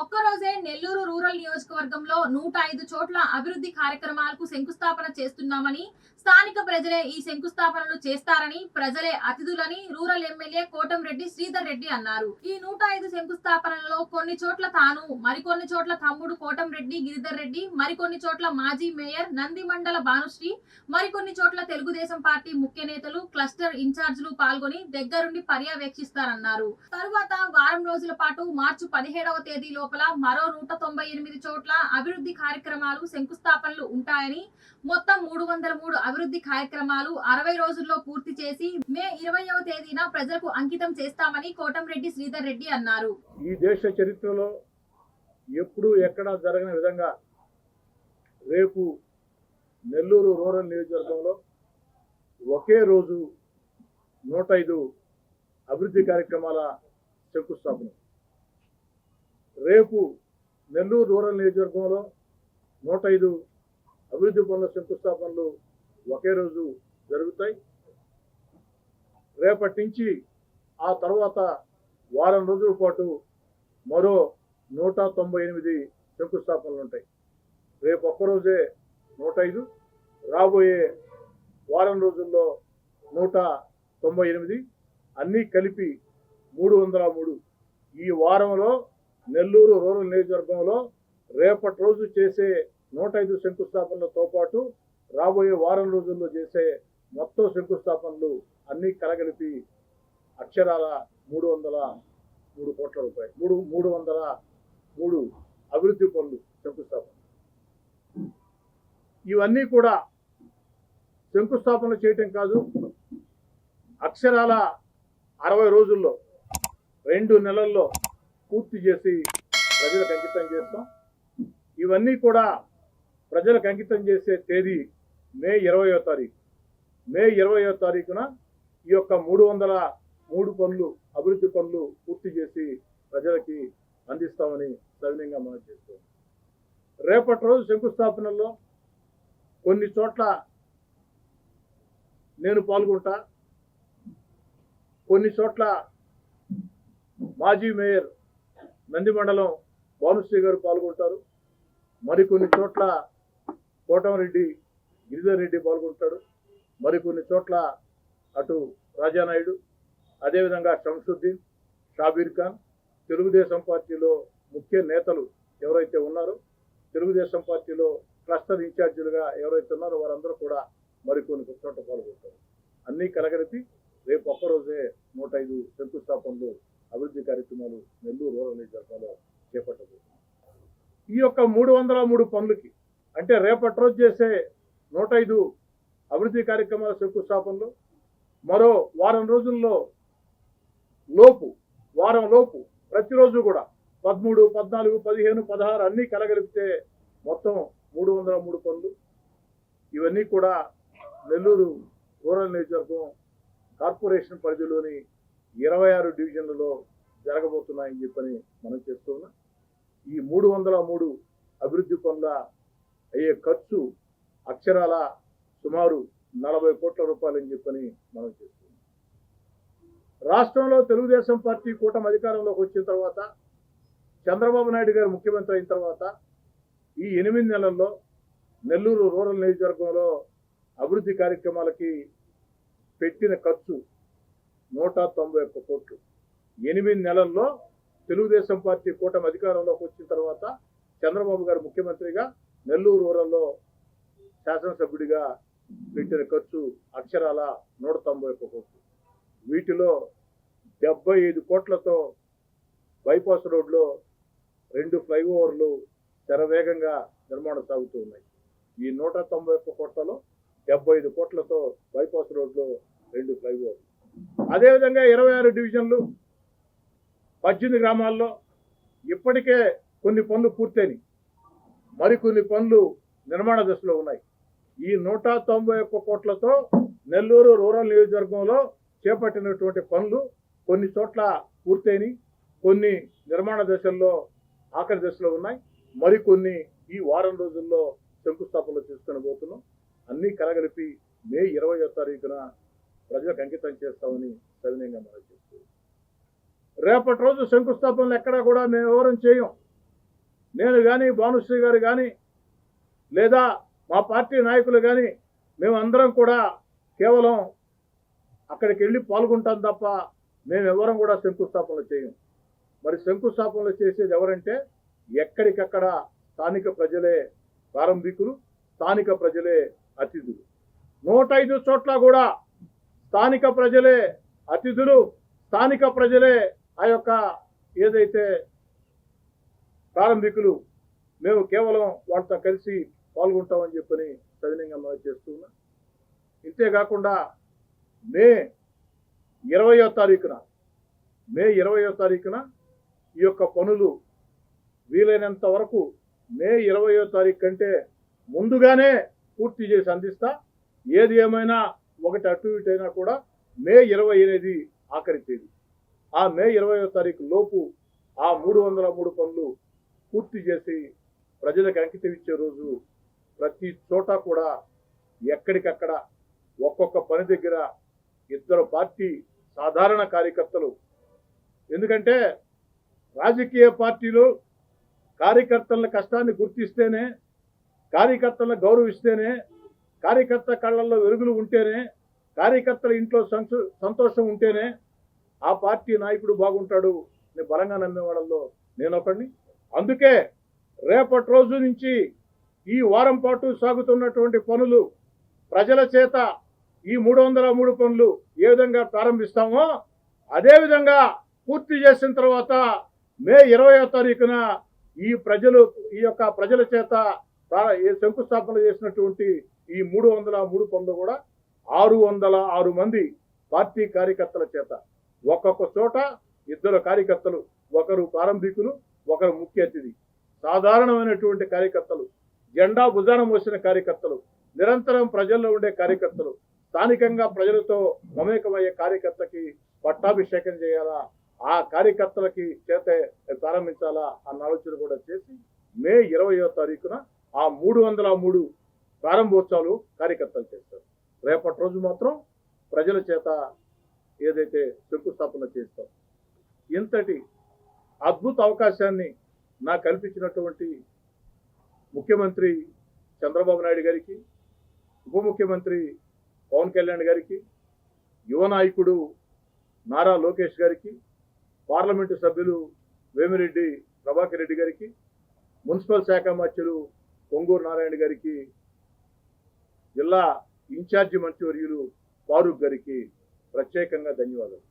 ఒక్కరోజే నెల్లూరు రూరల్ నియోజకవర్గంలో 105 చోట్ల అభివృద్ధి కార్యక్రమాలకు శంకుస్థాపన చేస్తున్నామని, స్థానిక ప్రజలే ఈ శంకుస్థాపనలు చేస్తారని, ప్రజలే అతిథులని రూరల్ ఎమ్మెల్యే కోటంరెడ్డి శ్రీధర్ రెడ్డి అన్నారు. ఈ 105 శంకుస్థాపనలలో కొన్ని చోట్ల తాను, మరికొన్ని చోట్ల తమ్ముడు కోటంరెడ్డి గిరిధర్ రెడ్డి, మరికొన్ని చోట్ల మాజీ మేయర్ నంది మండల భానుశ్రీ, మరికొన్ని చోట్ల తెలుగుదేశం పార్టీ ముఖ్య నేతలు, క్లస్టర్ ఇన్ఛార్జీలు పాల్గొని దగ్గరుండి పర్యవేక్షిస్తారన్నారు. తరువాత వారం రోజుల పాటు మార్చి 17వ తేదీ లోపల మరో 198 చోట్ల అభివృద్ధి కార్యక్రమాలు శంకుస్థాపనలు ఉంటాయని, మొత్తం 303 అభివృద్ధి కార్యక్రమాలు 60 రోజుల్లో పూర్తి చేసి మే 20వ తేదీన ప్రజలకు అంకితం చేస్తామని కోటంరెడ్డి శ్రీధర్ రెడ్డి అన్నారు. ఈ దేశ చరిత్రలో ఎప్పుడు ఎక్కడ జరగని విధంగా రేపు నెల్లూరు రూరల్ నియోజకవర్గంలో ఒకే రోజు 105 అభివృద్ధి కార్యక్రమాల శంకుస్థాపన. రేపు నెల్లూరు రూరల్ నియోజకవర్గంలో 105 అభివృద్ధి పనుల శంకుస్థాపనలు ఒకే రోజు జరుగుతాయి. రేపటి నుంచి ఆ తర్వాత వారం రోజుల పాటు మరో 198 శంకుస్థాపనలు ఉంటాయి. రేపు ఒక్కరోజే 105, రాబోయే వారం రోజుల్లో 198, అన్నీ కలిపి 303. ఈ వారంలో నెల్లూరు రూరల్ నియోజకవర్గంలో రేపటి రోజు చేసే 105 శంకుస్థాపనలతో పాటు రాబోయే వారం రోజుల్లో చేసే మొత్తం శంకుస్థాపనలు అన్నీ కలగలిపి అక్షరాల 303 కోట్ల రూపాయలు, 303 అభివృద్ధి పనులు శంకుస్థాపన. ఇవన్నీ కూడా శంకుస్థాపన చేయటం కాదు, అక్షరాల 60 రోజుల్లో 2 నెలల్లో పూర్తి చేసి ప్రజలకు అంకితం చేస్తాం. ఇవన్నీ కూడా ప్రజలకు అంకితం చేసే తేదీ మే 20వ తారీఖు. మే 20వ తారీఖున ఈ యొక్క 303 పనులు, అభివృద్ధి పనులు పూర్తి చేసి ప్రజలకి అందిస్తామని సవినయంగా మనం చేస్తాం. రేపటి రోజు శంకుస్థాపనలో కొన్ని చోట్ల నేను పాల్గొంటా, కొన్ని చోట్ల మాజీ మేయర్ నంది మండలం భానుశ్రీ గారు పాల్గొంటారు, మరికొన్ని చోట్ల కోటంరెడ్డి గిరిధర్ రెడ్డి పాల్గొంటాడు, మరికొన్ని చోట్ల అటు రాజానాయుడు, అదేవిధంగా షంసుద్దీన్, షాబీర్ ఖాన్, తెలుగుదేశం పార్టీలో ముఖ్య నేతలు ఎవరైతే ఉన్నారో, తెలుగుదేశం పార్టీలో క్లస్టర్ ఇన్ఛార్జీలుగా ఎవరైతే ఉన్నారో వారందరూ కూడా మరికొన్ని చోట్ల పాల్గొంటారు. అన్నీ కలగలిపి రేపు ఒక్కరోజే 105 శంకుస్థాపనలు, అభివృద్ధి కార్యక్రమాలు నెల్లూరు రూరల్ నియోజకవర్గంలో చేపట్టబోతున్నారు. ఈ యొక్క 303 పనులకి అంటే రేపటి రోజు చేసే 105 అభివృద్ధి కార్యక్రమాల శంకుస్థాపనలు మరో వారం రోజుల్లో వారం లోపు ప్రతిరోజు కూడా 13, 14, 15, 16 అన్నీ కలగలిపితే మొత్తం 303 పనులు. ఇవన్నీ కూడా నెల్లూరు రూరల్ నియోజకవర్గం కార్పొరేషన్ పరిధిలోని 26 డివిజన్లలో జరగబోతున్నాయని చెప్పని మనం చేస్తున్నాం. ఈ 303 అభివృద్ధి పనుల అయ్యే ఖర్చు అక్షరాల సుమారు 40 కోట్ల రూపాయలని చెప్పని మనం చేస్తున్నాం. రాష్ట్రంలో తెలుగుదేశం పార్టీ కూటమి అధికారంలోకి వచ్చిన తర్వాత, చంద్రబాబు నాయుడు గారు ముఖ్యమంత్రి అయిన తర్వాత ఈ 8 నెలల్లో నెల్లూరు రూరల్ నియోజకవర్గంలో అభివృద్ధి కార్యక్రమాలకి పెట్టిన ఖర్చు 191 కోట్లు. 8 నెలల్లో తెలుగుదేశం పార్టీ కూటమి అధికారంలోకి వచ్చిన తర్వాత చంద్రబాబు గారు ముఖ్యమంత్రిగా నెల్లూరు రూరల్లో శాసనసభ్యుడిగా పెట్టిన ఖర్చు అక్షరాల 191 కోట్లు. వీటిలో 75 కోట్లతో బైపాస్ రోడ్లో 2 ఫ్లైఓవర్లు శరవేగంగా నిర్మాణం సాగుతూ ఉన్నాయి. ఈ 191 కోట్లలో 75 కోట్లతో బైపాస్ రోడ్లో 2 ఫ్లైఓవర్లు. అదేవిధంగా 26 డివిజన్లు 18 గ్రామాల్లో ఇప్పటికే కొన్ని పనులు పూర్తయినాయి, మరికొన్ని పనులు నిర్మాణ దశలో ఉన్నాయి. ఈ 191 కోట్లతో నెల్లూరు రూరల్ నియోజకవర్గంలో చేపట్టినటువంటి పనులు కొన్ని చోట్ల పూర్తయినాయి, కొన్ని నిర్మాణ దశల్లో ఆఖరి దశలో ఉన్నాయి, మరికొన్ని ఈ వారం రోజుల్లో శంకుస్థాపనలు చేసుకుని పోతున్నాం. అన్నీ కలగలిపి మే 20వ తారీఖున ప్రజలకు అంకితం చేస్తామని సవినయంగా మనం చేస్తున్నాం. రేపటి రోజు శంకుస్థాపనలు ఎక్కడా కూడా మేము ఎవరం చేయం. నేను కానీ భానుశ్రీ గారు కానీ లేదా మా పార్టీ నాయకులు కానీ మేమందరం కూడా కేవలం అక్కడికి వెళ్ళి పాల్గొంటాం తప్ప మేమెవరం కూడా శంకుస్థాపనలు చేయం. మరి శంకుస్థాపనలు చేసేది ఎవరంటే ఎక్కడికక్కడ స్థానిక ప్రజలే ప్రారంభికులు, స్థానిక ప్రజలే అతిథులు. 105 చోట్ల కూడా స్థానిక ప్రజలే అతిథులు, స్థానిక ప్రజలే ఆ యొక్క ఏదైతే ప్రారంభికులు. మేము కేవలం వాళ్ళతో కలిసి పాల్గొంటామని చెప్పని సవినయంగా మనం చేస్తున్నా. ఇంతేకాకుండా మే 20వ తారీఖున ఈ యొక్క పనులు వీలైనంత వరకు మే 20వ తారీఖు కంటే ముందుగానే పూర్తి చేసి అందిస్తా. ఏది ఏమైనా ఒకటి అటు ఇటు అయినా కూడా మే 20 అనేది ఆఖరి తేదీ. ఆ మే 20వ తారీఖు లోపు ఆ 303 పనులు పూర్తి చేసి ప్రజలకు అంకితం ఇచ్చే రోజు ప్రతి చోట కూడా ఎక్కడికక్కడ ఒక్కొక్క పని దగ్గర 2 పార్టీ సాధారణ కార్యకర్తలు. ఎందుకంటే రాజకీయ పార్టీలు కార్యకర్తల కష్టాన్ని గుర్తిస్తేనే, కార్యకర్తలను గౌరవిస్తేనే, కార్యకర్త కళ్ళల్లో వెలుగులు ఉంటేనే, కార్యకర్తల ఇంట్లో సంతోషం ఉంటేనే ఆ పార్టీ నాయకుడు బాగుంటాడు నేను బలంగా నమ్మే వాళ్ళల్లో నేను ఒకడిని. అందుకే రేపటి రోజు నుంచి ఈ వారం పాటు సాగుతున్నటువంటి పనులు ప్రజల చేత ఈ 303 పనులు ఏ విధంగా ప్రారంభిస్తామో అదేవిధంగా పూర్తి చేసిన తర్వాత మే 20వ తారీఖున ఈ యొక్క ప్రజల చేత శంకుస్థాపన చేసినటువంటి ఈ 303 పనులు కూడా 606 మంది పార్టీ కార్యకర్తల చేత ఒక్కొక్క చోట 2 కార్యకర్తలు, ఒకరు ప్రారంభికులు, ఒకరు ముఖ్య అతిథి, సాధారణమైనటువంటి కార్యకర్తలు, జెండా భుజాన మోసిన కార్యకర్తలు, నిరంతరం ప్రజల్లో ఉండే కార్యకర్తలు, స్థానికంగా ప్రజలతో మమేకమయ్యే కార్యకర్తకి పట్టాభిషేకం చేయాలా, ఆ కార్యకర్తలకి చేత ప్రారంభించాలా అన్న ఆలోచన కూడా చేసి మే 20వ తారీఖున ఆ 303 ప్రారంభోత్సవాలు కార్యకర్తలు చేస్తారు. రేపటి రోజు మాత్రం ప్రజల చేత ఏదైతే శంకుస్థాపన చేస్తాం. ఇంతటి అద్భుత అవకాశాన్ని నాకు కల్పించినటువంటి ముఖ్యమంత్రి చంద్రబాబు నాయుడు గారికి, ఉప ముఖ్యమంత్రి పవన్ కళ్యాణ్ గారికి, యువ నాయకుడు నారా లోకేష్ గారికి, పార్లమెంటు సభ్యులు వేమిరెడ్డి ప్రభాకర్ రెడ్డి గారికి, మున్సిపల్ శాఖ మంత్రులు పొంగూరు నారాయణ గారికి, జిల్లా ఇన్ఛార్జి మంత్రివర్యులు ఫారూక్ గారికి ప్రత్యేకంగా ధన్యవాదాలు.